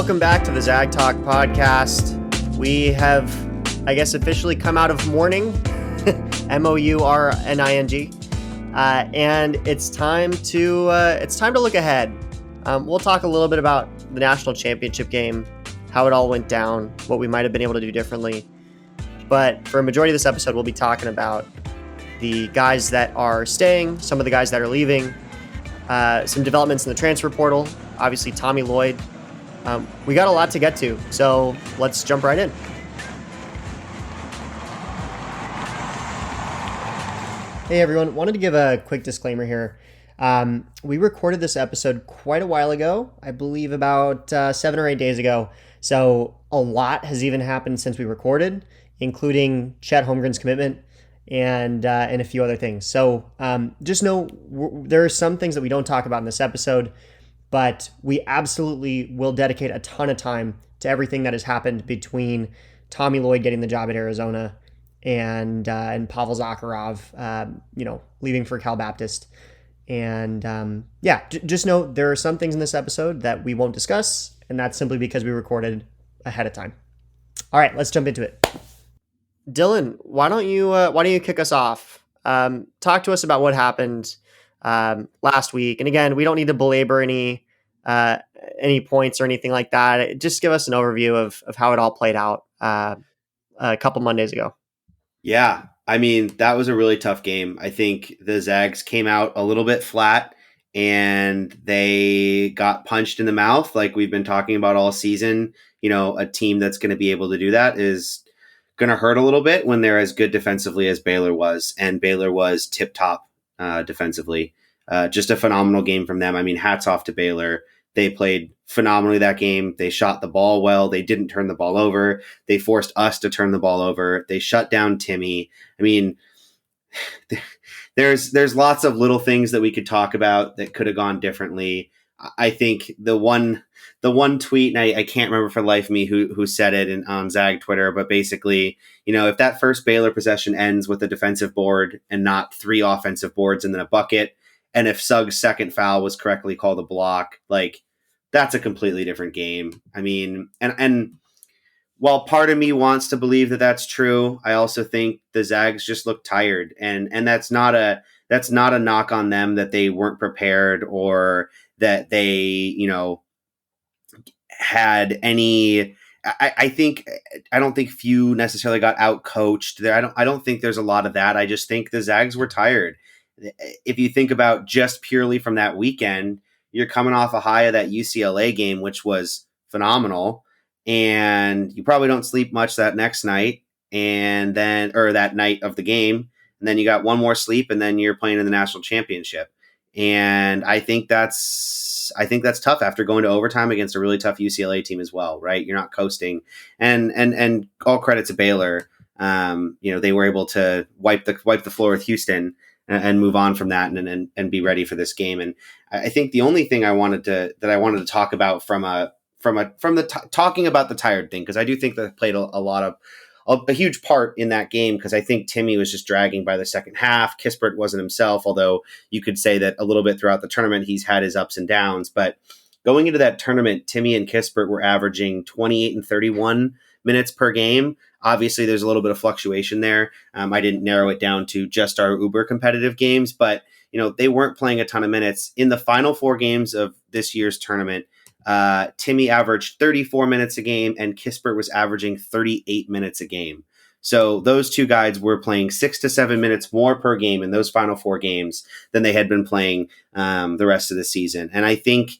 Welcome back to the Zag Talk podcast. We have, I guess, officially come out of mourning, M-O-U-R-N-I-N-G, and it's time to look ahead. We'll talk a little bit about the national championship game, how it all went down, what we might have been able to do differently. But for a majority of this episode, we'll be talking about the guys that are staying, some of the guys that are leaving, some developments in the transfer portal, obviously Tommy Lloyd. We got a lot to get to, so let's jump right in. Hey everyone, wanted to give a quick disclaimer here. We recorded this episode quite a while ago, I believe about 7 or 8 days ago. So a lot has even happened since we recorded, including Chet Holmgren's commitment and a few other things. So just know there are some things that we don't talk about in this episode, but we absolutely will dedicate a ton of time to everything that has happened between Tommy Lloyd getting the job at Arizona and Pavel Zakharov, leaving for Cal Baptist. And just know there are some things in this episode that we won't discuss, and that's simply because we recorded ahead of time. All right, let's jump into it. Dylan, why don't you kick us off? Talk to us about what happened last week. And again, we don't need to belabor any points or anything like that. Just give us an overview of how it all played out a couple Mondays ago. Yeah, I mean, that was a really tough game. I think the Zags came out a little bit flat and they got punched in the mouth like we've been talking about all season. You know, a team that's going to be able to do that is going to hurt a little bit when they're as good defensively as Baylor was. And Baylor was tip-top defensively. Just a phenomenal game from them. I mean, hats off to Baylor. They played phenomenally that game. They shot the ball well. They didn't turn the ball over. They forced us to turn the ball over. They shut down Timmy. I mean, there's lots of little things that we could talk about that could have gone differently. I think the one tweet, and I can't remember for the life of me who said it on Zag Twitter, but basically, if that first Baylor possession ends with a defensive board and not 3 offensive boards and then a bucket, and if Suggs' second foul was correctly called a block, like, that's a completely different game. I mean, and while part of me wants to believe that that's true, I also think the Zags just look tired, and that's not a knock on them that they weren't prepared or that they, had any. I don't think few necessarily got out coached there. I don't think there's a lot of that. I just think the Zags were tired. If you think about just purely from that weekend, you're coming off a high of that UCLA game, which was phenomenal, and you probably don't sleep much that next night, or that night of the game, and then you got one more sleep, and then you're playing in the national championship. And I think that's tough after going to overtime against a really tough UCLA team as well, right? You're not coasting, and all credit to Baylor. They were able to wipe the floor with Houston and move on from that and be ready for this game. And I think the only thing I wanted to talk about talking about the tired thing, because I do think that played a huge part in that game, because I think Timmy was just dragging by the second half. Kispert wasn't himself, although you could say that a little bit throughout the tournament he's had his ups and downs. But going into that tournament, Timmy and Kispert were averaging 28 and 31 minutes per game. Obviously, there's a little bit of fluctuation there. I didn't narrow it down to just our uber competitive games, but they weren't playing a ton of minutes. In the final 4 games of this year's tournament, Timmy averaged 34 minutes a game, and Kispert was averaging 38 minutes a game. So those two guys were playing 6 to 7 minutes more per game in those final 4 games than they had been playing the rest of the season. And I think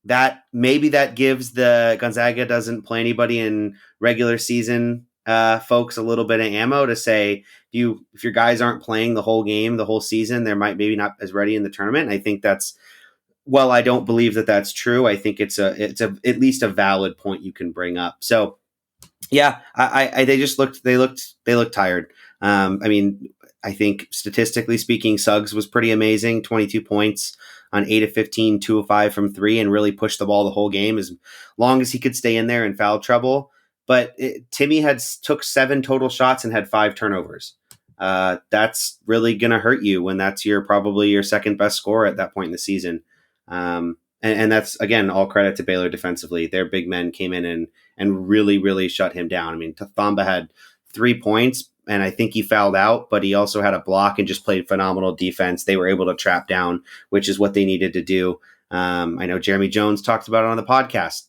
that maybe that gives the Gonzaga doesn't play anybody in regular season folks a little bit of ammo to say, if your guys aren't playing the whole game, the whole season, they're maybe not as ready in the tournament. I think I don't believe that that's true. I think it's at least a valid point you can bring up. So yeah, they looked tired. I think statistically speaking, Suggs was pretty amazing. 22 points on 8 of 15, 2 of 5 from 3, and really pushed the ball the whole game as long as he could stay in there in foul trouble. But Timmy took 7 total shots and had 5 turnovers. That's really going to hurt you when that's probably your second best scorer at that point in the season. And that's again all credit to Baylor defensively. Their big men came in and really shut him down. I mean, Thamba had 3 points, and I think he fouled out, but he also had a block and just played phenomenal defense. They were able to trap down, which is what they needed to do. I know Jeremy Jones talked about it on the podcast.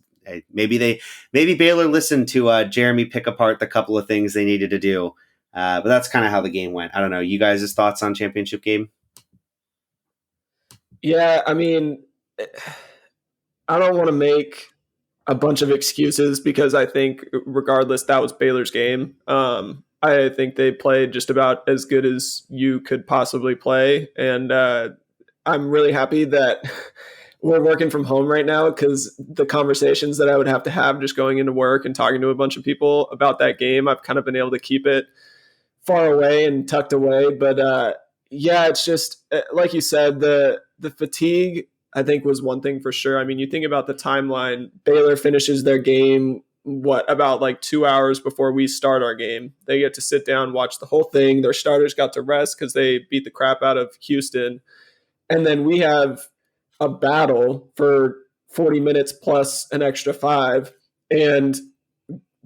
Maybe Baylor listened to Jeremy pick apart the couple of things they needed to do. But that's kind of how the game went. I don't know. You guys' thoughts on championship game? Yeah, I mean, I don't want to make a bunch of excuses because I think regardless, that was Baylor's game. I think they played just about as good as you could possibly play. And I'm really happy that we're working from home right now because the conversations that I would have to have just going into work and talking to a bunch of people about that game, I've kind of been able to keep it far away and tucked away. But yeah, it's just like you said, the fatigue I think was one thing for sure. I mean, you think about the timeline. Baylor finishes their game about like 2 hours before we start our game. They get to sit down, watch the whole thing. Their starters got to rest because they beat the crap out of Houston, and then we have a battle for 40 minutes plus an extra 5, and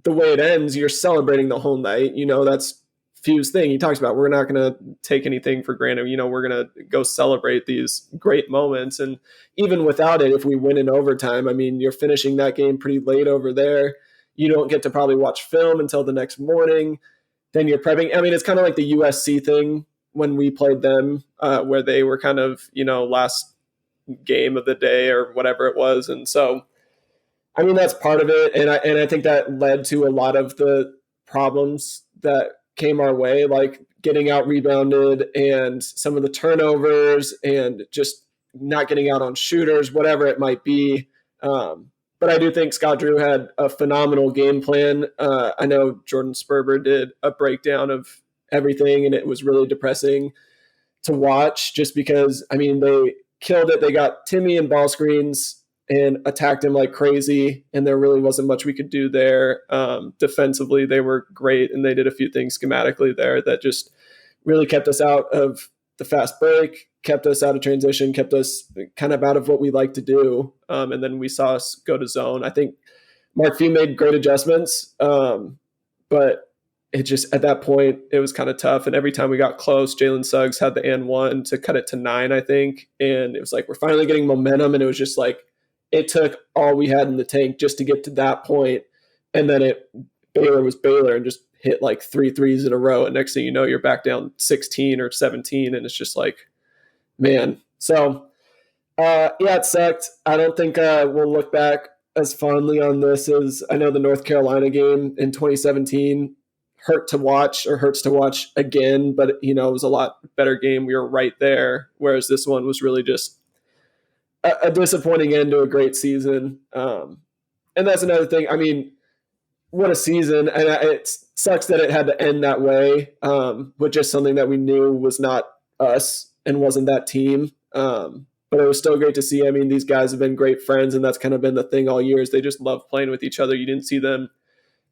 the way it ends, you're celebrating the whole night. That's Few's thing. He talks about we're not going to take anything for granted. We're going to go celebrate these great moments. And even without it, if we win in overtime, I mean, you're finishing that game pretty late over there. You don't get to probably watch film until the next morning. Then you're prepping. I mean, it's kind of like the USC thing when we played them, where they were kind of, last game of the day or whatever it was. And so, I mean, that's part of it. And I think that led to a lot of the problems that came our way, like getting out rebounded and some of the turnovers and just not getting out on shooters, whatever it might be. But I do think Scott Drew had a phenomenal game plan. I know Jordan Sperber did a breakdown of everything, and it was really depressing to watch just because, I mean, they killed it. They got Timmy and ball screens and attacked him like crazy, and there really wasn't much we could do there. Defensively, they were great, and they did a few things schematically there that just really kept us out of the fast break, kept us out of transition, kept us kind of out of what we like to do. And then we saw us go to zone. I think Mark Few made great adjustments, but it just at that point it was kind of tough. And every time we got close, Jalen Suggs had the and one to cut it to 9, I think. And it was like we're finally getting momentum, and it was just like it took all we had in the tank just to get to that point. And then Baylor was Baylor and just hit like 3 threes in a row. And next thing you know, you're back down 16 or 17. And it's just like, man. So, yeah, it sucked. I don't think we'll look back as fondly on this as I know the North Carolina game in 2017 hurts to watch again, but it was a lot better game. We were right there. Whereas this one was really just a disappointing end to a great season. And that's another thing. I mean, what a season. And it sucks that it had to end that way, with just something that we knew was not us and wasn't that team. But it was still great to see. I mean, these guys have been great friends, and that's kind of been the thing all year is they just love playing with each other. You didn't see them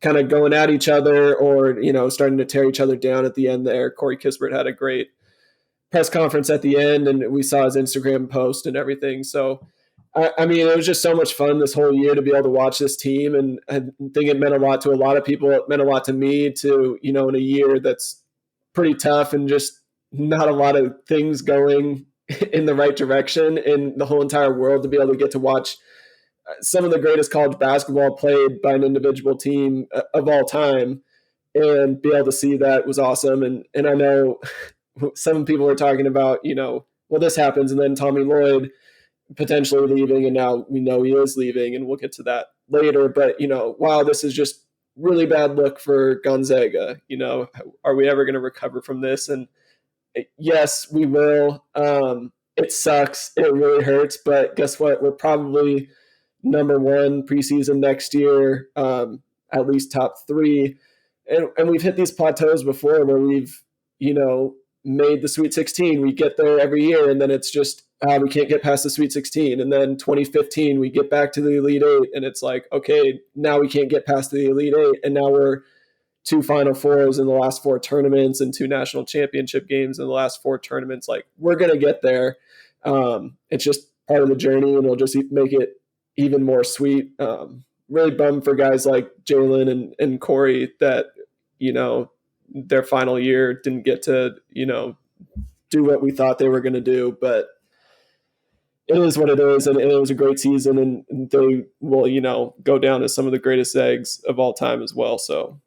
kind of going at each other or, starting to tear each other down at the end there. Corey Kispert had a great press conference at the end, and we saw his Instagram post and everything. So, I mean, it was just so much fun this whole year to be able to watch this team, and I think it meant a lot to a lot of people. It meant a lot to me to, in a year that's pretty tough and just not a lot of things going in the right direction in the whole entire world, to be able to get to watch some of the greatest college basketball played by an individual team of all time and be able to see that was awesome. And I know some people are talking about, well, this happens and then Tommy Lloyd potentially leaving, and now we know he is leaving, and we'll get to that later. But, wow, this is just really bad look for Gonzaga. Are we ever going to recover from this? And yes, we will. It sucks. It really hurts. But guess what? We're probably number 1 preseason next year, at least top 3. And we've hit these plateaus before where we've, made the Sweet 16. We get there every year, and then it's just we can't get past the Sweet 16. And then 2015, we get back to the Elite 8, and it's like, okay, now we can't get past the Elite 8, and now we're 2 Final Fours in the last 4 tournaments and 2 national championship games in the last 4 tournaments. Like, we're going to get there. It's just part of the journey, and it'll just make it even more sweet. Really bummed for guys like Jalen and Corey that, their final year didn't get to, do what we thought they were going to do, but it is what it is, and it was a great season, and they will, go down as some of the greatest Zags of all time as well. So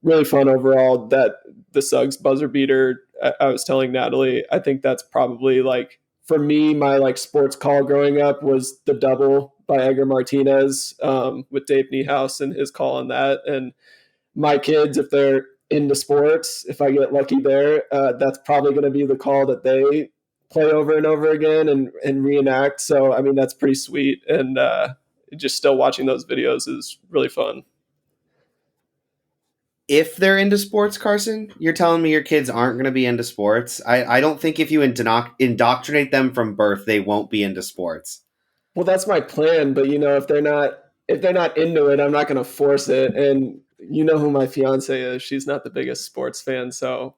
really fun overall. That the Suggs buzzer beater, I was telling Natalie, I think that's probably like, for me, my like sports call growing up was the double by Edgar Martinez, with Dave Niehaus and his call on that. And my kids, if they're into sports, if I get lucky there, that's probably going to be the call that they play over and over again and reenact. So, I mean, that's pretty sweet. And just still watching those videos is really fun. If they're into sports, Carson, you're telling me your kids aren't going to be into sports? I don't think if you indoctrinate them from birth, they won't be into sports. Well, that's my plan. But, if they're not into it, I'm not going to force it. And you know who my fiance is. She's not the biggest sports fan. So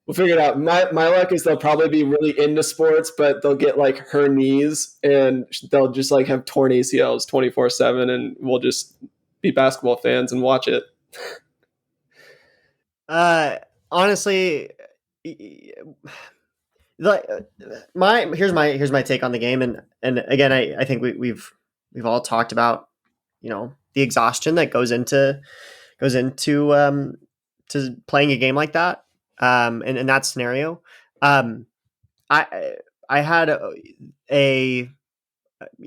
we'll figure it out. My luck is they'll probably be really into sports, but they'll get like her knees and they'll just like have torn ACLs 24/7, and we'll just be basketball fans and watch it. Honestly, here's my take on the game, and again, I think we've all talked about, the exhaustion that goes into to playing a game like that, in that scenario. I had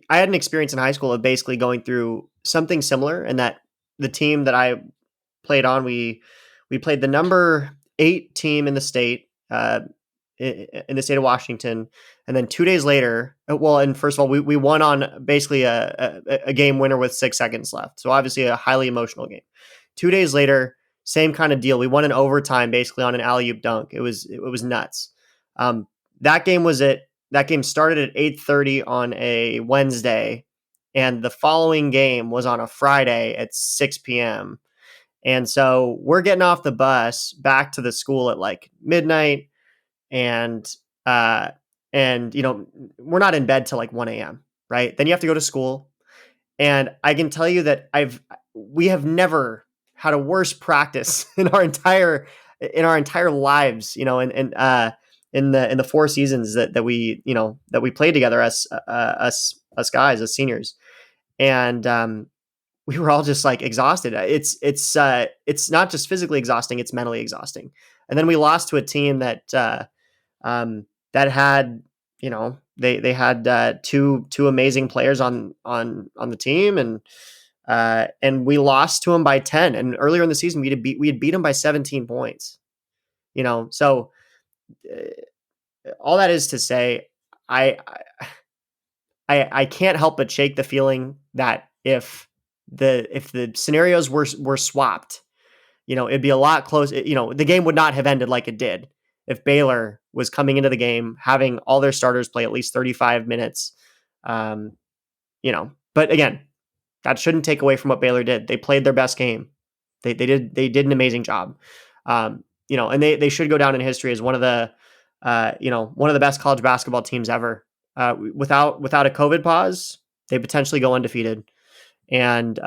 I had an experience in high school of basically going through something similar, and that the team that I played on, we played the number 8 team in the state, in the state of Washington, and then 2 days later, and first of all, we won on basically a game winner with 6 seconds left, so obviously a highly emotional game. 2 days later, same kind of deal. We won in overtime, basically on an alley-oop dunk. It was nuts. That game started at 8:30 on a Wednesday, and the following game was on a Friday at 6 p.m. And so we're getting off the bus back to the school at like midnight, and we're not in bed till like 1 a.m. Right? Then you have to go to school, and I can tell you that we have never had a worse practice in our entire lives. In the 4 seasons that we played together, us guys, as seniors, and we were all just like exhausted. It's not just physically exhausting; it's mentally exhausting. And then we lost to a team that had, they had two amazing players on the team, and we lost to them by 10. And earlier in the season, we had beat them by 17 points. So all that is to say, I can't help but shake the feeling that if the scenarios were swapped, it'd be a lot closer. The game would not have ended like it did if Baylor was coming into the game having all their starters play at least 35 minutes. But again, that shouldn't take away from what Baylor did. They played their best game. They did an amazing job. And they should go down in history as one of the best college basketball teams ever. Without a COVID pause, they potentially go undefeated. And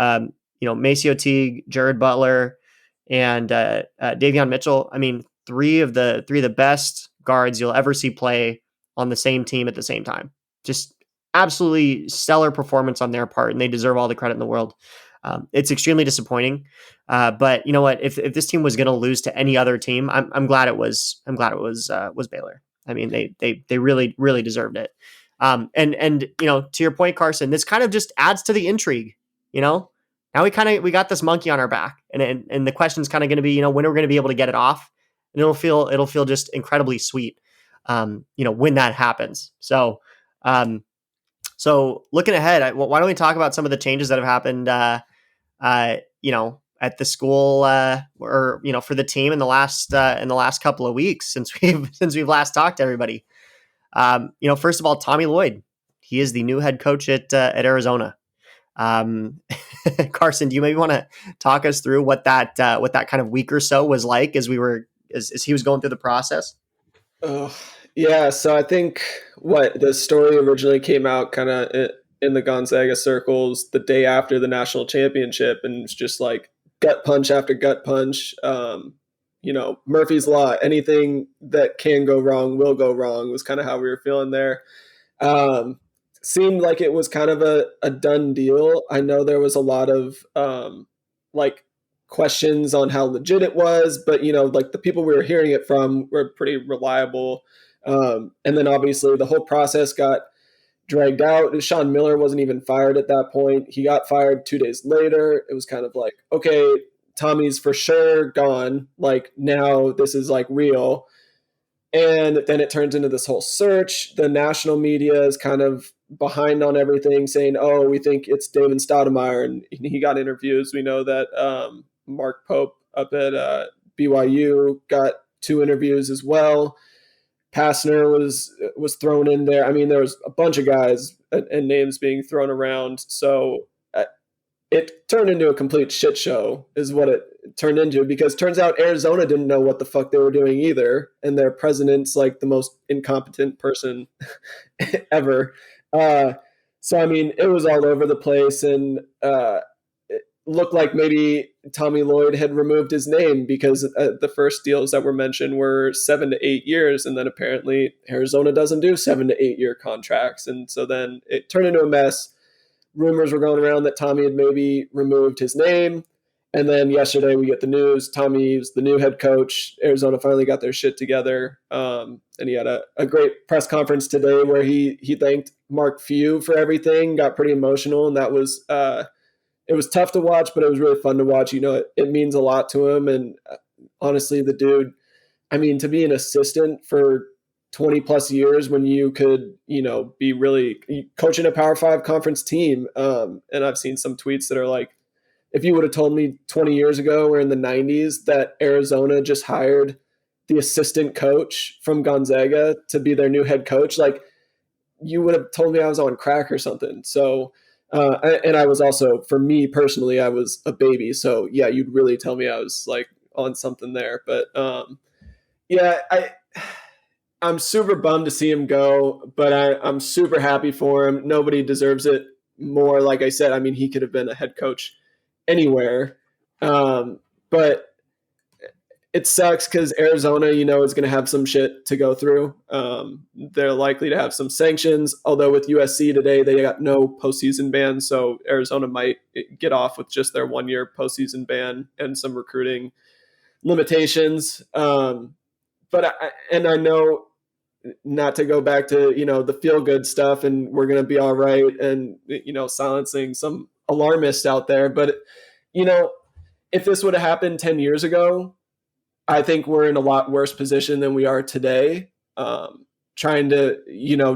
Maceo Teague, Jared Butler, and Davion Mitchell. I mean, three of the best guards you'll ever see play on the same team at the same time. Just absolutely stellar performance on their part, and they deserve all the credit in the world. It's extremely disappointing, but you know what? If this team was going to lose to any other team, I'm glad it was Baylor. I mean, they really deserved it. And to your point, Carson, this kind of just adds to the intrigue. Now we got this monkey on our back, and the question's kind of going to be, when are we going to be able to get it off? And it'll feel just incredibly sweet, when that happens. So looking ahead, why don't we talk about some of the changes that have happened, at the school, or for the team in the last couple of weeks since we've last talked to everybody. First of all, Tommy Lloyd, he is the new head coach at Arizona. Carson, do you maybe want to talk us through what that kind of week or so was like as he was going through the process? Yeah, so I think what the story originally came out kind of in the Gonzaga circles the day after the national championship, and it's just like gut punch after gut punch. Murphy's Law, anything that can go wrong will go wrong was kind of how we were feeling there. Um, Seemed like it was kind of a done deal. I know there was a lot of like questions on how legit it was, but like the people we were hearing it from were pretty reliable. And then obviously the whole process got dragged out. Sean Miller wasn't even fired at that point. He got fired 2 days later. It was kind of like, okay, Tommy's for sure gone. Like now this is like real. And then it turns into this whole search. The national media is kind of behind on everything, saying, "Oh, we think it's David Stoudemire," and he got interviews. We know that Mark Pope up at BYU got 2 interviews as well. Passner was thrown in there. I mean, there was a bunch of guys and names being thrown around. So it turned into a complete shit show, is what it turned into, because it turns out Arizona didn't know what the fuck they were doing either, and their president's like the most incompetent person ever. So I mean, it was all over the place, and it looked like maybe Tommy Lloyd had removed his name because the first deals that were mentioned were 7 to 8 years, and then apparently Arizona doesn't do 7 to 8 year contracts, and so then it turned into a mess. Rumors were going around that Tommy had maybe removed his name. And then yesterday we get the news Tommy's the new head coach. Arizona finally got their shit together. And he had a great press conference today where he thanked Mark Few for everything, got pretty emotional. And that was, it was tough to watch, but it was really fun to watch. It means a lot to him. And honestly, the dude, I mean, to be an assistant for 20 plus years when you could, be really coaching a Power Five conference team. And I've seen some tweets that are like, if you would have told me 20 years ago or in the 90s that Arizona just hired the assistant coach from Gonzaga to be their new head coach, like you would have told me I was on crack or something. So, and I was also, for me personally, I was a baby. So yeah, you'd really tell me I was like on something there. But yeah, I'm super bummed to see him go, but I'm super happy for him. Nobody deserves it more. Like I said, I mean, he could have been a head coach anywhere. But it sucks because Arizona, is going to have some shit to go through. They're likely to have some sanctions, although with USC today, they got no postseason ban. So Arizona might get off with just their 1 year postseason ban and some recruiting limitations. I know, not to go back to the feel good stuff and we're going to be all right, and silencing some alarmists out there, but if this would have happened 10 years ago, I think we're in a lot worse position than we are today, trying to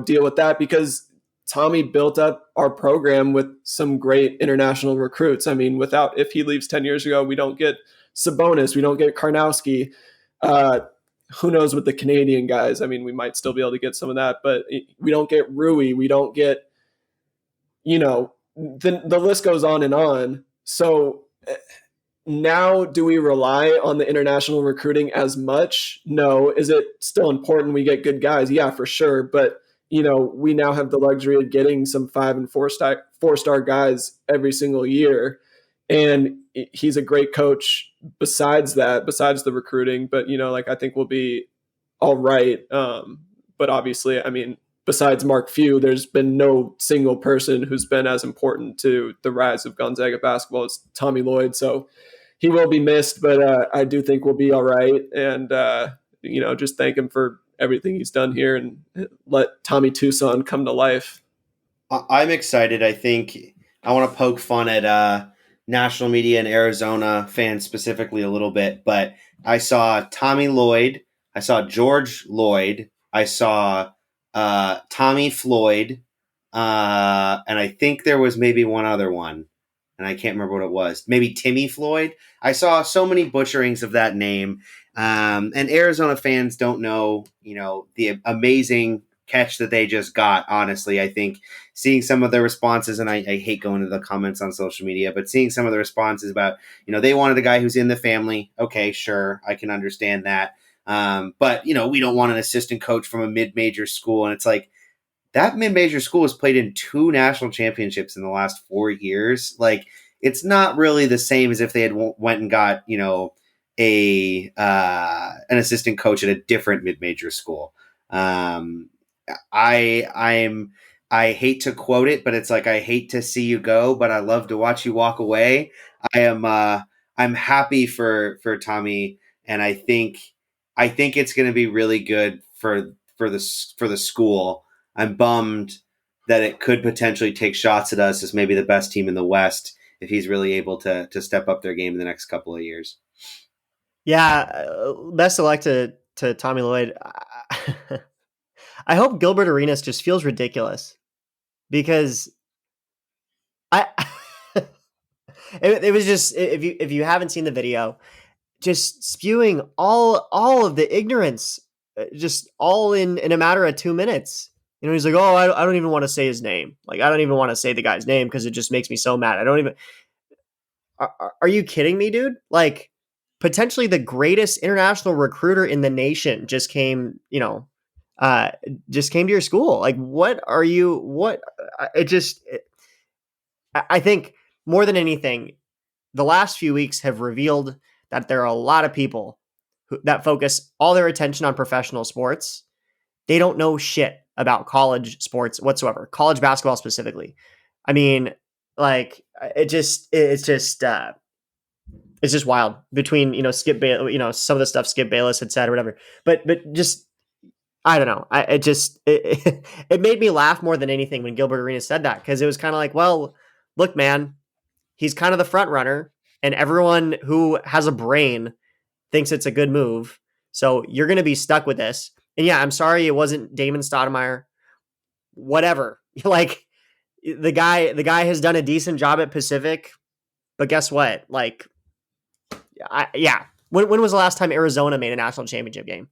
deal with that, because Tommy built up our program with some great international recruits. I mean, if he leaves 10 years ago, we don't get Sabonis, we don't get Karnowski. Who knows with the Canadian guys? I mean, we might still be able to get some of that, but we don't get Rui. We don't get, the list goes on and on. So now, do we rely on the international recruiting as much? No. Is it still important we get good guys? Yeah, for sure. But, we now have the luxury of getting some 5 and 4-star guys every single year. And he's a great coach besides the recruiting. But, I think we'll be all right. But obviously, I mean, besides Mark Few, there's been no single person who's been as important to the rise of Gonzaga basketball as Tommy Lloyd. So he will be missed, but I do think we'll be all right. And, just thank him for everything he's done here and let Tommy Tucson come to life. I'm excited. I think I want to poke fun at national media and Arizona fans specifically a little bit, but I saw Tommy Lloyd, I saw George Lloyd, I saw Tommy Floyd, and I think there was maybe one other one, and I can't remember what it was. Maybe Timmy Floyd. I saw so many butcherings of that name, and Arizona fans don't know, the amazing catch that they just got. Honestly, I think seeing some of the responses, and I hate going to the comments on social media, but seeing some of the responses about, they wanted a guy who's in the family. Okay, sure, I can understand that. But we don't want an assistant coach from a mid-major school. And it's like, that mid-major school has played in 2 national championships in the last 4 years. Like, it's not really the same as if they had went and got, an assistant coach at a different mid-major school. I hate to quote it, but it's like, I hate to see you go, but I love to watch you walk away. I'm happy for Tommy, and I think it's going to be really good for the school. I'm bummed that it could potentially take shots at us as maybe the best team in the West if he's really able to step up their game in the next couple of years. Yeah, best of luck to Tommy Lloyd. I hope Gilbert Arenas just feels ridiculous, because it was just, if you haven't seen the video, just spewing all of the ignorance, just all in a matter of 2 minutes. He's like, oh, I don't even want to say his name. Like, I don't even want to say the guy's name because it just makes me so mad. I don't even. Are you kidding me, dude? Like, potentially the greatest international recruiter in the nation just came to your school. Like, I think more than anything, the last few weeks have revealed that there are a lot of people that focus all their attention on professional sports. They don't know shit about college sports whatsoever, college basketball specifically. I mean, like, it's just wild between, Skip Bayless, some of the stuff Skip Bayless had said or whatever, but just, I don't know. It made me laugh more than anything when Gilbert Arenas said that, because it was kind of like, well, look, man, he's kind of the front runner, and everyone who has a brain thinks it's a good move. So you're going to be stuck with this. And yeah, I'm sorry it wasn't Damon Stoudemire. Whatever. Like, the guy has done a decent job at Pacific, but guess what? Like, when was the last time Arizona made a national championship game?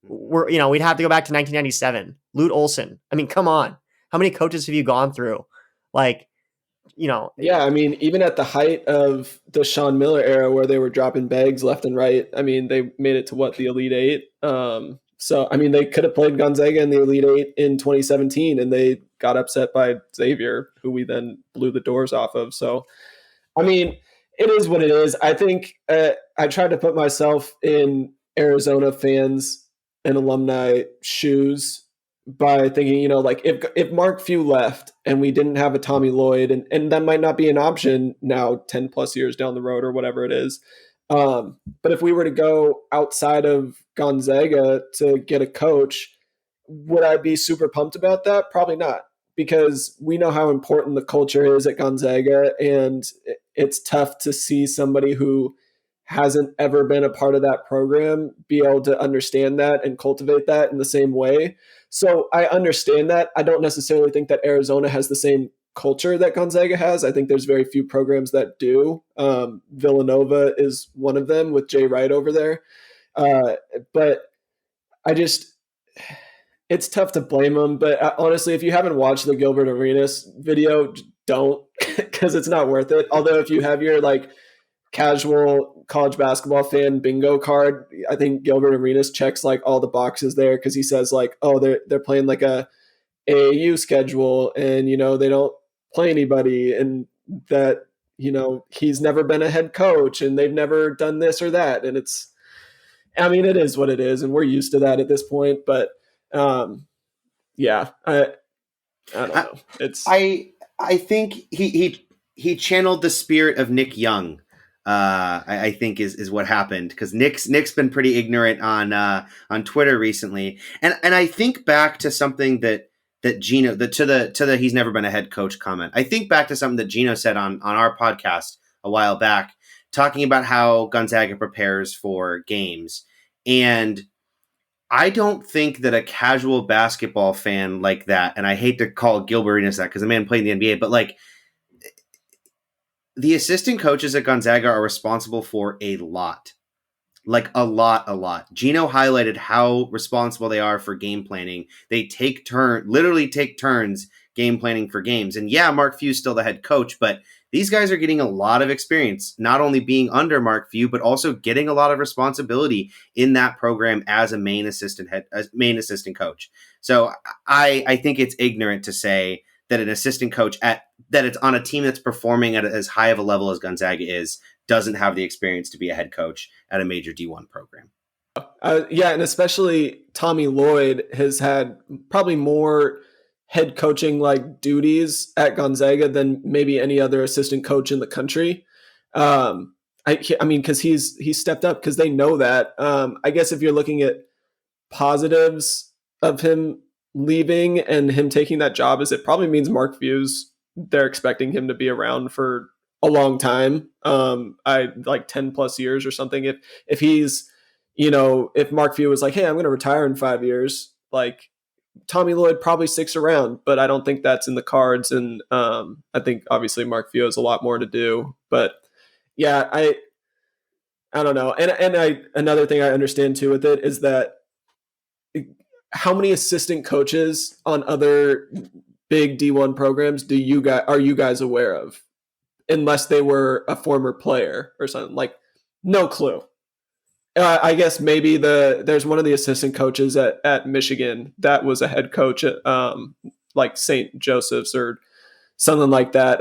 We'd have to go back to 1997. Lute Olson. I mean, come on. How many coaches have you gone through? Like, Yeah, I mean, even at the height of the Sean Miller era, where they were dropping bags left and right, I mean, they made it to the Elite Eight. So, I mean, they could have played Gonzaga in the Elite Eight in 2017, and they got upset by Xavier, who we then blew the doors off of. So, I mean, it is what it is. I think I tried to put myself in Arizona fans and alumni shoes by thinking, like, if Mark Few left and we didn't have a Tommy Lloyd, and that might not be an option now 10 plus years down the road or whatever it is. But if we were to go outside of Gonzaga to get a coach, would I be super pumped about that? Probably not, because we know how important the culture is at Gonzaga, and it's tough to see somebody who hasn't ever been a part of that program be able to understand that and cultivate that in the same way. So I understand that. I don't necessarily think that Arizona has the same culture that Gonzaga has. I think there's very few programs that do. Villanova is one of them with Jay Wright over there. But it's tough to blame them. But honestly, if you haven't watched the Gilbert Arenas video, don't, because it's not worth it. Although if you have your casual college basketball fan bingo card, I think Gilbert Arenas checks all the boxes there, because he says they're playing a AAU schedule, and they don't play anybody, and that he's never been a head coach and they've never done this or that, and it is what it is, and we're used to that at this point. But yeah, I don't know. I think he channeled the spirit of Nick Young. I think is what happened, because Nick's been pretty ignorant on Twitter recently, and I think back to something that Gino, to the he's never been a head coach comment. I think back to something that Gino said on our podcast a while back, talking about how Gonzaga prepares for games, and I don't think that a casual basketball fan like that, and I hate to call Gilbert Arenas that because the man played in the NBA, but the assistant coaches at Gonzaga are responsible for a lot. A lot. Gino highlighted how responsible they are for game planning. They literally take turns game planning for games. And yeah, Mark Few's still the head coach, but These guys are getting a lot of experience, not only being under Mark Few, but also getting a lot of responsibility in that program as a main assistant coach. So I think it's ignorant to say that an assistant coach that it's on a team that's performing at as high of a level as Gonzaga is, doesn't have the experience to be a head coach at a major D1 program. Yeah, and especially Tommy Lloyd has had probably more head coaching like duties at Gonzaga than maybe any other assistant coach in the country. I mean, because he's stepped up because they know that. I guess if you're looking at positives of him leaving and him taking that job, is it probably means Mark Few's, they're expecting him to be around for a long time. I like 10 plus years or something. If he's, if Mark Few was like, hey, I'm going to retire in 5 years, like Tommy Lloyd probably sticks around, but I don't think that's in the cards. And I think obviously Mark Few has a lot more to do, but yeah, I don't know. And another thing I understand too with it is that how many assistant coaches on other big D1 programs are you guys aware of? Unless they were a former player or something, like no clue. I guess maybe there's one of the assistant coaches at Michigan that was a head coach at like St. Joseph's or something like that.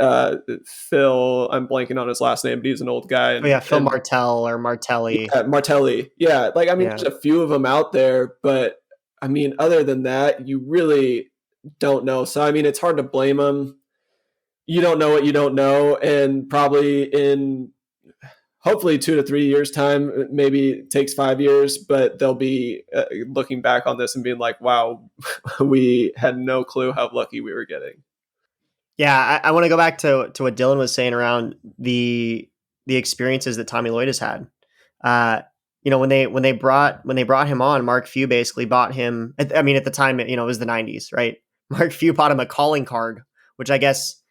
Phil, I'm blanking on his last name, but he's an old guy. Phil Martell or Martelli. Yeah, Martelli. Yeah, like I mean, Yeah. there's a few of them out there, but I mean, other than that, you really don't know. So I mean, it's hard to blame them. You don't know what you don't know, and probably in hopefully 2 to 3 years time, maybe it takes 5 years, but they'll be looking back on this and being like, wow, we had no clue how lucky we were getting. Yeah, I want to go back to what Dylan was saying around the experiences that Tommy Lloyd has had. When they brought him on, Mark Few basically bought him. I mean, at the time, it was the 90s, right? Mark Few bought him a calling card, which I guess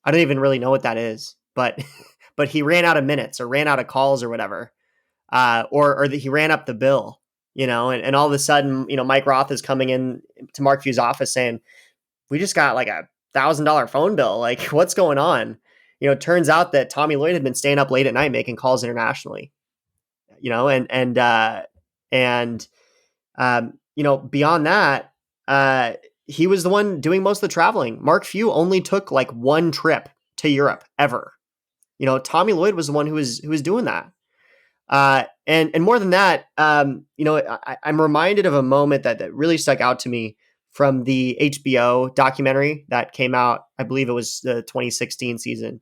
I don't even really know what that is, but but he ran out of minutes or ran out of calls or whatever, or he ran up the bill, and all of a sudden, Mike Roth is coming in to Mark Few's office saying, we just got like $1,000 phone bill. Like, what's going on? It turns out that Tommy Lloyd had been staying up late at night making calls internationally, and beyond that, he was the one doing most of the traveling. Mark Few only took like one trip to Europe ever. Tommy Lloyd was the one who was doing that. And more than that, I'm reminded of a moment that really stuck out to me from the HBO documentary that came out. I believe it was the 2016 season.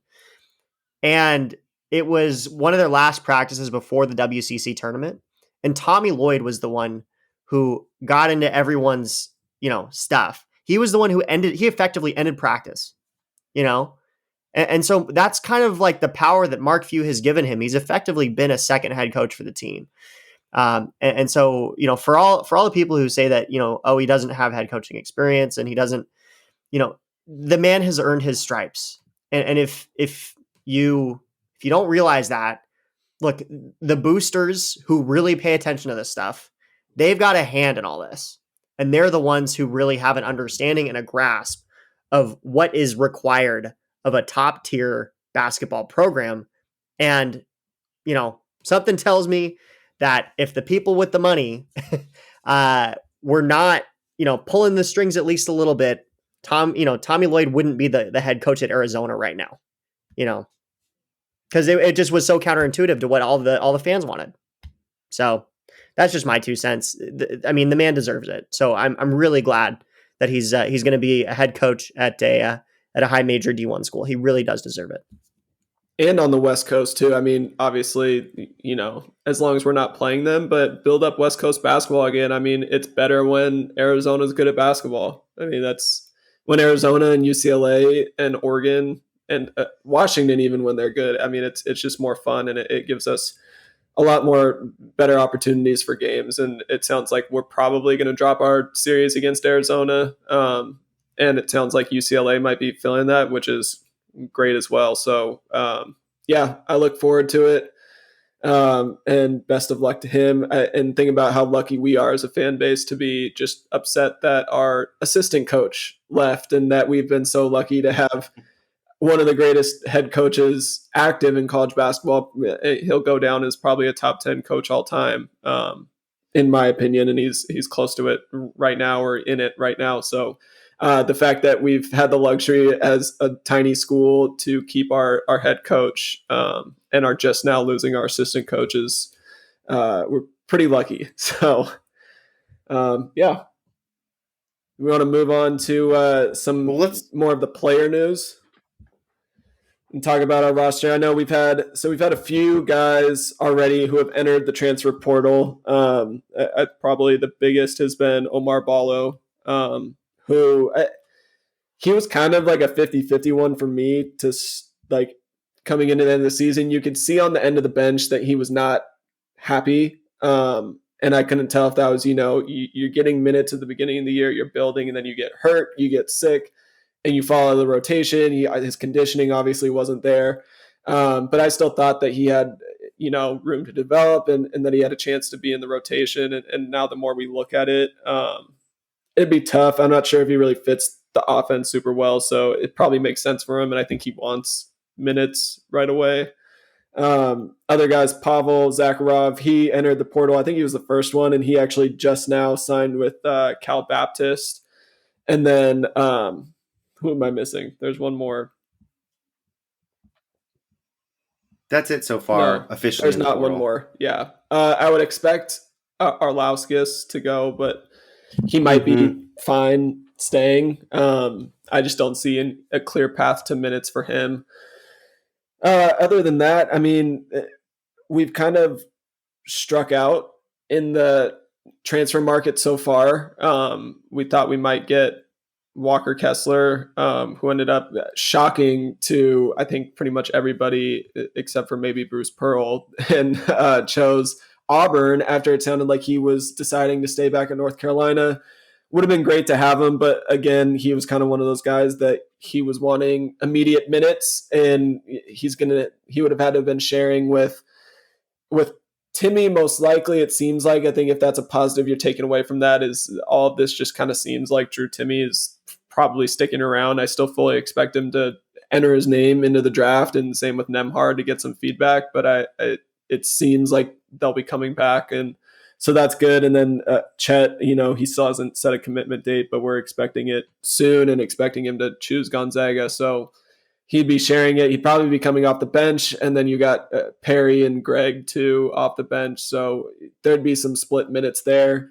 And it was one of their last practices before the WCC tournament. And Tommy Lloyd was the one who got into everyone's, stuff. He was the one who effectively ended practice, And so that's kind of like the power that Mark Few has given him. He's effectively been a second head coach for the team. And so, for all the people who say that, he doesn't have head coaching experience and he doesn't, the man has earned his stripes. And if you don't realize that, look, the boosters who really pay attention to this stuff, they've got a hand in all this. And they're the ones who really have an understanding and a grasp of what is required of a top tier basketball program. And, something tells me that if the people with the money were not, pulling the strings at least a little bit, Tommy Lloyd wouldn't be the head coach at Arizona right now, because it just was so counterintuitive to what all the fans wanted. So that's just my 2 cents. I mean, the man deserves it. So I'm really glad that he's going to be a head coach at a high major D1 school. He really does deserve it. And on the West Coast too. I mean, obviously, as long as we're not playing them, but build up West Coast basketball again. I mean, it's better when Arizona's good at basketball. I mean, that's when Arizona and UCLA and Oregon and Washington, even when they're good. I mean, it's just more fun, and it gives us a lot more better opportunities for games. And it sounds like we're probably going to drop our series against Arizona. And it sounds like UCLA might be feeling that, which is great as well. So, yeah, I look forward to it. And best of luck to him. And think about how lucky we are as a fan base to be just upset that our assistant coach left and that we've been so lucky to have one of the greatest head coaches active in college basketball. He'll go down as probably a top 10 coach all time, in my opinion, and he's close to it right now, or in it right now. So the fact that we've had the luxury as a tiny school to keep our head coach, and are just now losing our assistant coaches, we're pretty lucky. So yeah. We want to move on to some more of the player news and talk about our roster. I know we've had a few guys already who have entered the transfer portal. Probably the biggest has been Omar Ballo, who he was kind of like a 50-50 one for me to like coming into the end of the season. You could see on the end of the bench that he was not happy. And I couldn't tell if that was, you're getting minutes at the beginning of the year, you're building, and then you get hurt, you get sick, and you fall out of the rotation. His conditioning obviously wasn't there. But I still thought that he had, room to develop, and that he had a chance to be in the rotation. And now the more we look at it, it'd be tough. I'm not sure if he really fits the offense super well. So it probably makes sense for him. And I think he wants minutes right away. Other guys, Pavel Zakharov, he entered the portal. I think he was the first one, and he actually just now signed with Cal Baptist. And then who am I missing? There's one more. That's it so far. No, officially, there's not one more. Yeah, I would expect Arlauskas to go, but he might be fine staying. I just don't see a clear path to minutes for him. Other than that, I mean, we've kind of struck out in the transfer market so far. We thought we might get Walker Kessler, who ended up shocking to, I think, pretty much everybody except for maybe Bruce Pearl, and chose Auburn after it sounded like he was deciding to stay back in North Carolina. Would have been great to have him, but again, he was kind of one of those guys that he was wanting immediate minutes, and he would have had to have been sharing with Timmy, most likely. It seems like, I think if that's a positive you're taking away from that, is all of this just kind of seems like Drew Timme is probably sticking around. I still fully expect him to enter his name into the draft, and same with Nemhard to get some feedback, but it seems like they'll be coming back, and so that's good. And then Chet, he still hasn't set a commitment date, but we're expecting it soon and expecting him to choose Gonzaga. So he'd be sharing it. He'd probably be coming off the bench. And then you got Perry and Greg too off the bench. So there'd be some split minutes there.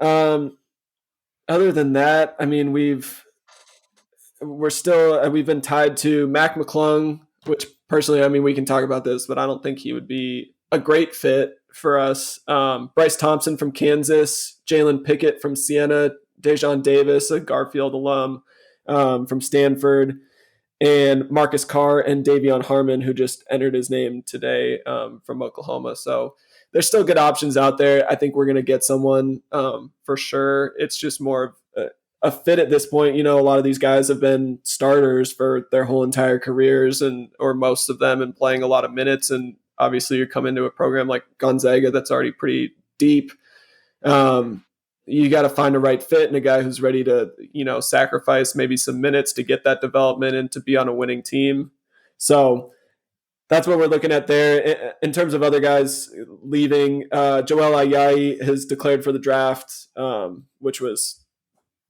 Other than that, I mean, we've been tied to Mac McClung, which personally, I mean, we can talk about this, but I don't think he would be a great fit for us. Bryce Thompson from Kansas, Jalen Pickett from Siena, Dejon Davis, a Garfield alum, from Stanford, and Marcus Carr and Davion Harmon, who just entered his name today, from Oklahoma. So there's still good options out there. I think we're going to get someone for sure. It's just more of a fit at this point. A lot of these guys have been starters for their whole entire careers, or most of them, and playing a lot of minutes. And obviously you come into a program like Gonzaga that's already pretty deep. You got to find a right fit and a guy who's ready to, sacrifice maybe some minutes to get that development and to be on a winning team. So that's what we're looking at there. In terms of other guys leaving, Joel Ayayi has declared for the draft, which was,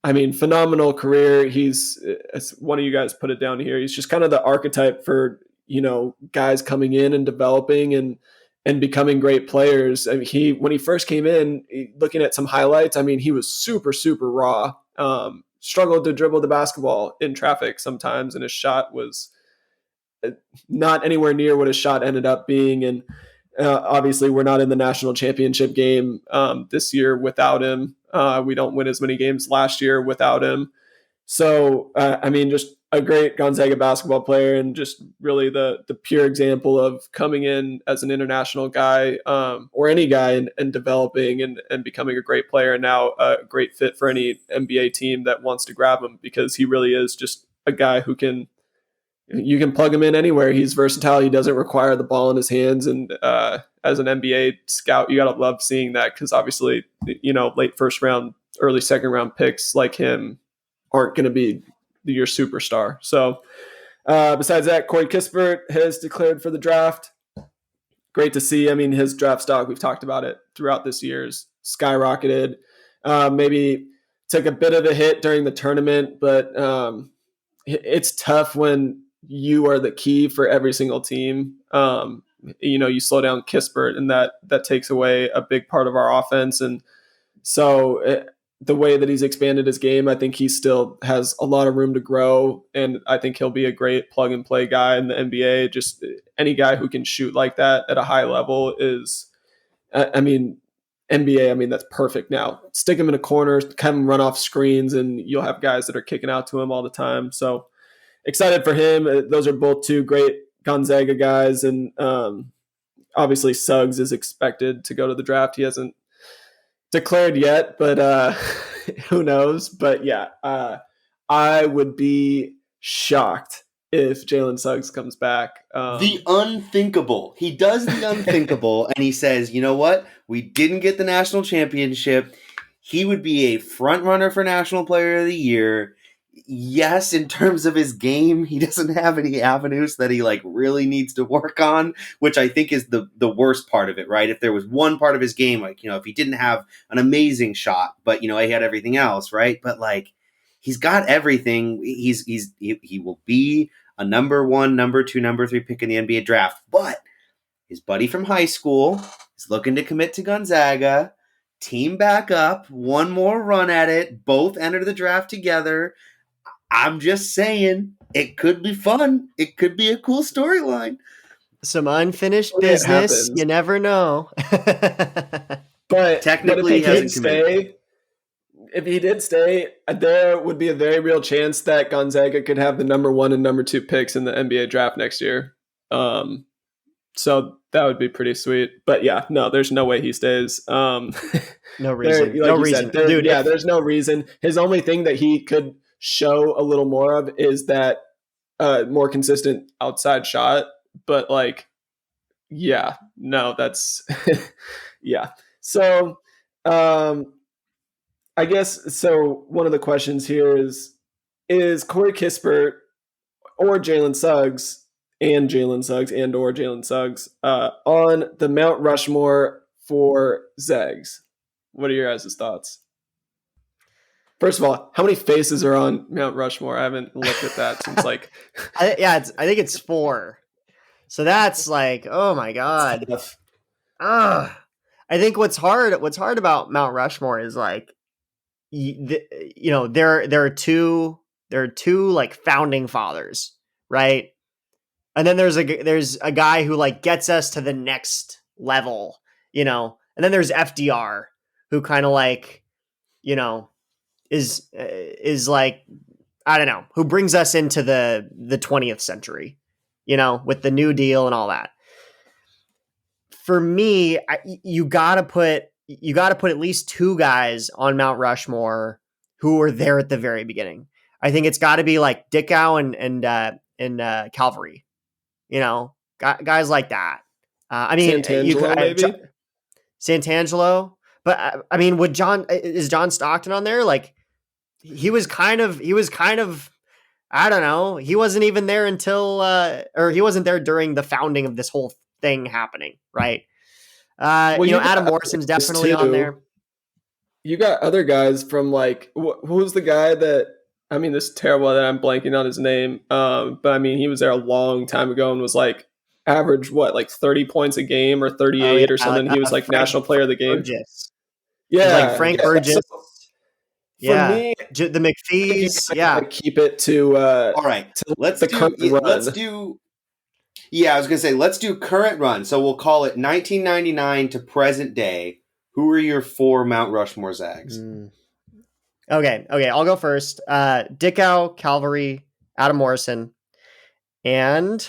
I mean, phenomenal career. He's, as one of you guys put it down here, he's just kind of the archetype for, guys coming in and developing and becoming great players. I mean, when he first came in, looking at some highlights, I mean, he was super, super raw. Struggled to dribble the basketball in traffic sometimes, and his shot was not anywhere near what his shot ended up being. And obviously, we're not in the national championship game this year without him. We don't win as many games last year without him. So, I mean, just a great Gonzaga basketball player, and just really the pure example of coming in as an international guy, or any guy, and developing and becoming a great player, and now a great fit for any NBA team that wants to grab him, because he really is just a guy who you can plug him in anywhere. He's versatile. He doesn't require the ball in his hands. And as an NBA scout, you got to love seeing that, because obviously, late first round, early second round picks like him aren't going to be your superstar. So Besides that, Corey Kispert has declared for the draft. Great to see. I mean, his draft stock, we've talked about it throughout this year's skyrocketed. Maybe took a bit of a hit during the tournament, but it's tough when you are the key for every single team. You slow down Kispert, and that takes away a big part of our offense. And so the way that he's expanded his game, I think he still has a lot of room to grow. And I think he'll be a great plug and play guy in the NBA. Just any guy who can shoot like that at a high level is, NBA, that's perfect now. Stick him in a corner, have him run off screens, and you'll have guys that are kicking out to him all the time. So excited for him. Those are both two great Gonzaga guys. And obviously Suggs is expected to go to the draft. He hasn't declared yet, but who knows? But yeah, I would be shocked if Jalen Suggs comes back. The unthinkable. He does the unthinkable, and he says, you know what? We didn't get the national championship. He would be a front runner for National Player of the Year. Yes, in terms of his game, he doesn't have any avenues that he really needs to work on, which I think is the worst part of it, right? If there was one part of his game, if he didn't have an amazing shot, but he had everything else, right? But he's got everything. He will be a number 1, number 2, number 3 pick in the NBA draft. But his buddy from high school is looking to commit to Gonzaga. Team back up, one more run at it. Both enter the draft together. I'm just saying, it could be fun. It could be a cool storyline. Some unfinished business. You never know. But technically, if he did stay, there would be a very real chance that Gonzaga could have the number 1 and number 2 picks in the NBA draft next year. So that would be pretty sweet. But yeah, no, there's no way he stays. No reason. No reason. Dude, there's no reason. His only thing that he could show a little more of is that more consistent outside shot. But that's yeah. So I guess so. One of the questions here is Corey Kispert or Jalen Suggs and or Jalen Suggs on the Mount Rushmore for Zags? What are your guys' thoughts? First of all, how many faces are on Mount Rushmore? I haven't looked at that since I think it's 4. So that's oh my God. I think what's hard about Mount Rushmore is there are two founding fathers, right? And then there's a guy who gets us to the next level, and then there's FDR who kind of is I don't know, who brings us into the 20th century, with the New Deal and all that. For me, you gotta put at least 2 guys on Mount Rushmore who were there at the very beginning. I think it's got to be Dickow and Calvary, guys like that. Santangelo, maybe Santangelo, but is John Stockton on there? He was kind of, I don't know. He wasn't even there until, or he wasn't there during the founding of this whole thing happening, right? Adam Morrison's definitely on there. You got other guys from who's the guy that, this is terrible that I'm blanking on his name. But he was there a long time ago and was average 30 points a game or 38 or something. He was National Player of the Game. Burgess. Yeah, Frank Burgess. For me, the McPhees. Yeah, keep it to. All right, let's do. Yeah, I was gonna say let's do current run. So we'll call it 1999 to present day. Who are your 4 Mount Rushmore Zags? Okay, I'll go first. Dickow, Calvary, Adam Morrison, and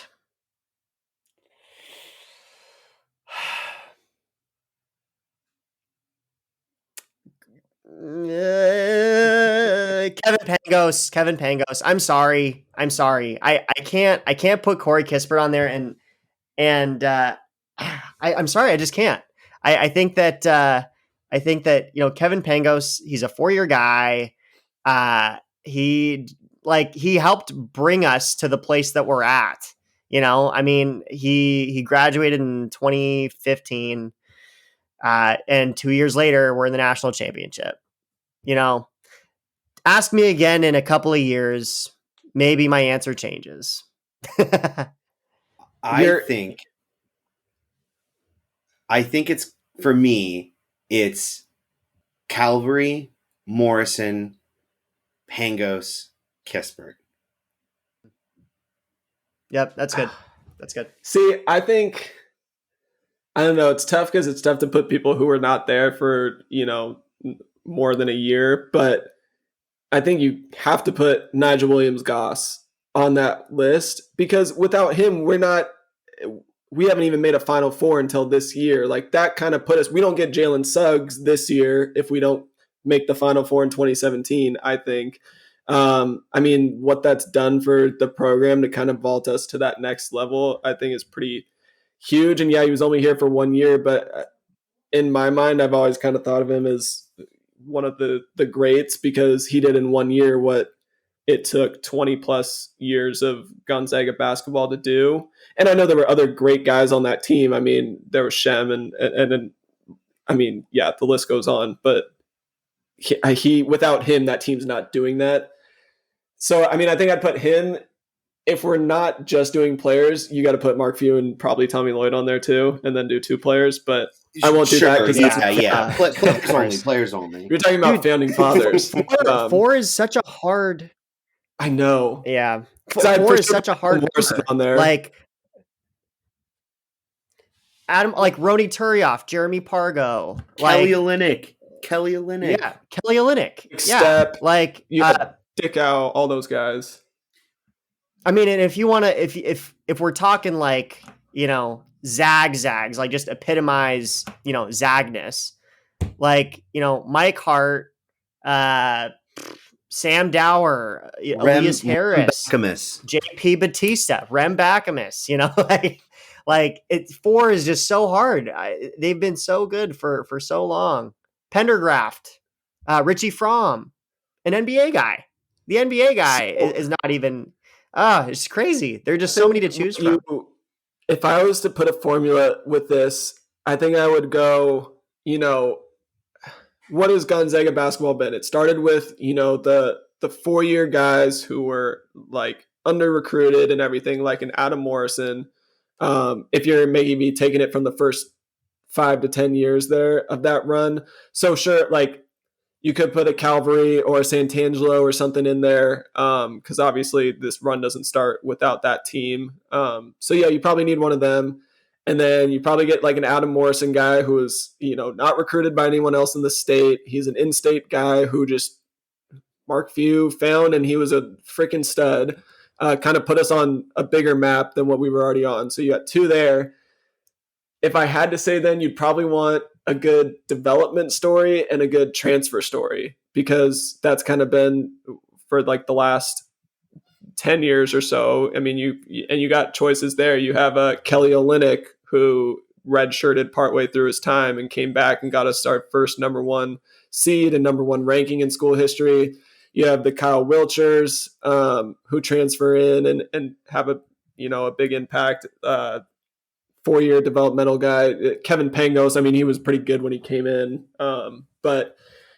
Kevin Pangos. I'm sorry. I can't put Corey Kispert on there, and I'm sorry. I just can't. I think that Kevin Pangos, he's a 4-year guy. He like he helped bring us to the place that we're at. You know, I mean, he graduated in 2015, and 2 years later, we're in the national championship. You know, ask me again in a couple of years, maybe my answer changes. I think it's, for me, it's Calvary, Morrison, Pangos, Kispert. Yep, that's good. That's good. See, I think, I don't know. It's tough because it's tough to put people who are not there for, more than a year. But I think you have to put Nigel Williams-Goss on that list because without him, we haven't even made a Final Four until this year. Like that kind of put us, we don't get Jalen Suggs this year if we don't make the Final Four in 2017, I think. I mean, what that's done for the program to kind of vault us to that next level, I think is pretty huge. And yeah, he was only here for 1 year, but in my mind, I've always kind of thought of him as one of the greats because he did in 1 year what it took 20 plus years of Gonzaga basketball to do. And I know there were other great guys on that team. I mean, there was Shem and I mean, yeah, the list goes on, but he without him, that team's not doing that. So, I mean, I think I'd put him, if we're not just doing players, you got to put Mark Few and probably Tommy Lloyd on there too, and then do 2 players. But I won't do that because Players only. You're talking about founding fathers. Four is such a hard. I know. Yeah, four is such a hard number. On there. Like Adam, like Rony Turioff, Jeremy Pargo, Kelly Olynyk. Yeah, Kelly Olynyk. Step, like Dick out, all those guys. I mean, and if you want to, if we're talking like, Zags, like just epitomize, Zagness, like, Mike Hart, Sam Dower, Elias Harris, JP Batista, Rem Bakamus, like 4 is just so hard. They've been so good for so long. Pendergraft, Richie Fromm, an NBA guy. The NBA guy is not even. It's crazy. There are just so many to choose from. If I was to put a formula with this, I think I would go, what has Gonzaga basketball been? It started with, the 4-year guys who were like under recruited and everything, like an Adam Morrison. If you're maybe taking it from the first 5 to 10 years there of that run. So sure, like you could put a Calvary or a Santangelo or something in there because obviously this run doesn't start without that team. So yeah, you probably need one of them. And then you probably get like an Adam Morrison guy who is, not recruited by anyone else in the state. He's an in-state guy who just Mark Few found and he was a freaking stud. Kind of put us on a bigger map than what we were already on. So you got 2 there. If I had to say then, you'd probably want a good development story and a good transfer story because that's kind of been for like the last 10 years or so. I mean, you got choices there. You have a Kelly Olynyk who redshirted partway through his time and came back and got us our first number 1 seed and number 1 ranking in school history. You have the Kyle Wilchers who transfer in and have a big impact. 4-year developmental guy, Kevin Pangos. I mean, he was pretty good when he came in. But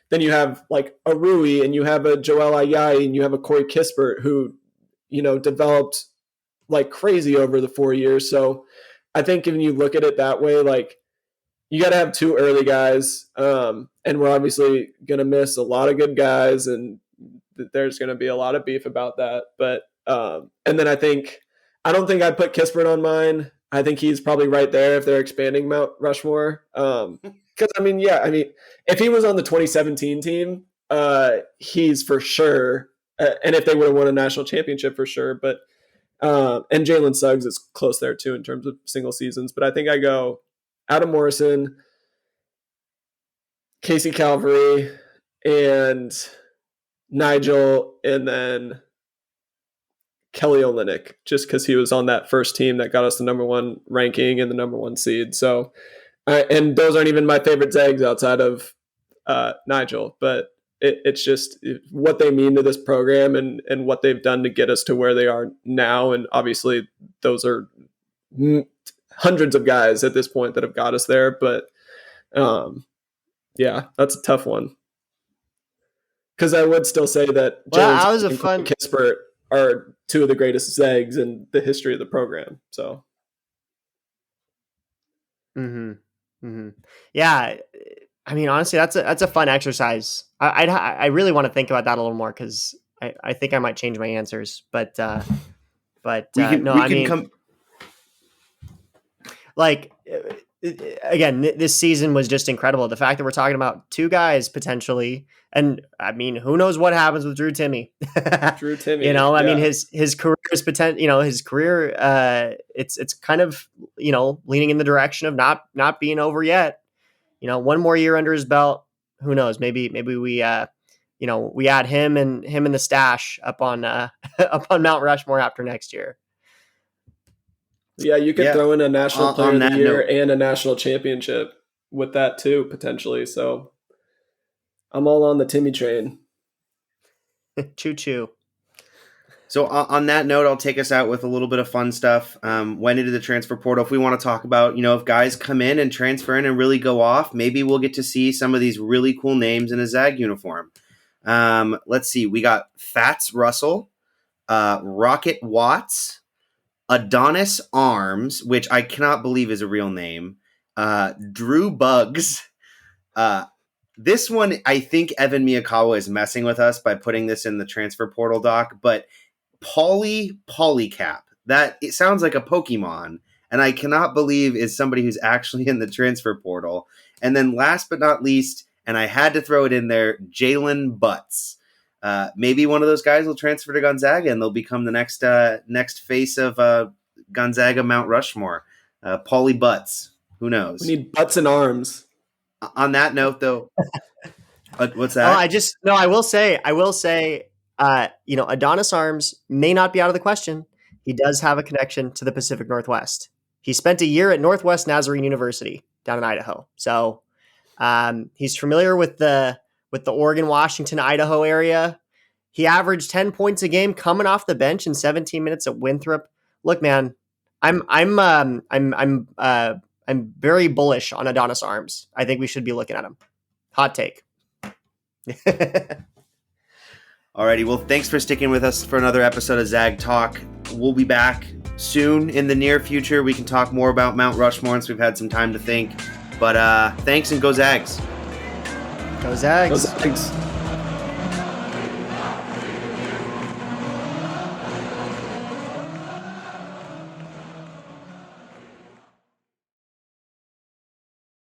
then you have like a Rui and you have a Joel Ayayi and you have a Corey Kispert who, developed like crazy over the 4 years. So I think when you look at it that way, like you got to have 2 early guys. And we're obviously going to miss a lot of good guys and there's going to be a lot of beef about that. But, and then I don't think I'd put Kispert on mine. I think he's probably right there if they're expanding Mount Rushmore. Because, if he was on the 2017 team, he's for sure. And if they would have won a national championship, for sure. But and Jalen Suggs is close there, too, in terms of single seasons. But I think I go Adam Morrison, Casey Calvary, and Nigel, and then Kelly Olynyk, just because he was on that first team that got us the number 1 ranking and the number 1 seed. So, and those aren't even my favorite Zags outside of Nigel. But it's just what they mean to this program and what they've done to get us to where they are now. And obviously those are hundreds of guys at this point that have got us there. But yeah, that's a tough one. Because I would still say that Jones and Kispert are two of the greatest Zags in the history of the program. So, yeah, I mean, honestly, that's a fun exercise. I really want to think about that a little more because I think I might change my answers. But like, again, this season was just incredible. The fact that we're talking about two guys potentially, and I mean, who knows what happens with Drew Timme? Drew Timme, you know, I mean, his career is potential. You know, his career, it's kind of, you know, leaning in the direction of not being over yet. You know, one more year under his belt. Who knows? Maybe we you know, we add him and the stash up on up on Mount Rushmore after next year. Yeah, you could throw in a national player of the year and a national championship with that too, potentially. So I'm all on the Timme train. Choo choo. So on that note, I'll take us out with a little bit of fun stuff. Went into the transfer portal. If we want to talk about, you know, if guys come in and transfer in and really go off, maybe we'll get to see some of these really cool names in a Zag uniform. Let's see. We got Fats Russell, Rocket Watts, Adonis Arms, which I cannot believe is a real name, Drew Bugs. This one, I think Evan Miyakawa is messing with us by putting this in the transfer portal doc, but Polycap. That it sounds like a Pokemon, and I cannot believe is somebody who's actually in the transfer portal. And then last but not least, and I had to throw it in there, Jalen Butts. Maybe one of those guys will transfer to Gonzaga and they'll become the next face of Gonzaga Mount Rushmore. Paulie Butts. Who knows? We need butts and arms. On that note, though, what's that? I will say, you know, Adonis Arms may not be out of the question. He does have a connection to the Pacific Northwest. He spent a year at Northwest Nazarene University down in Idaho. So he's familiar with the Oregon, Washington, Idaho area. He averaged 10 points a game coming off the bench in 17 minutes at Winthrop. Look, man, I'm very bullish on Adonis Arms. I think we should be looking at him. Hot take. Alrighty, well, thanks for sticking with us for another episode of Zag Talk. We'll be back soon in the near future. We can talk more about Mount Rushmore once we've had some time to think. But thanks, and go Zags. Go Zags. Go Zags.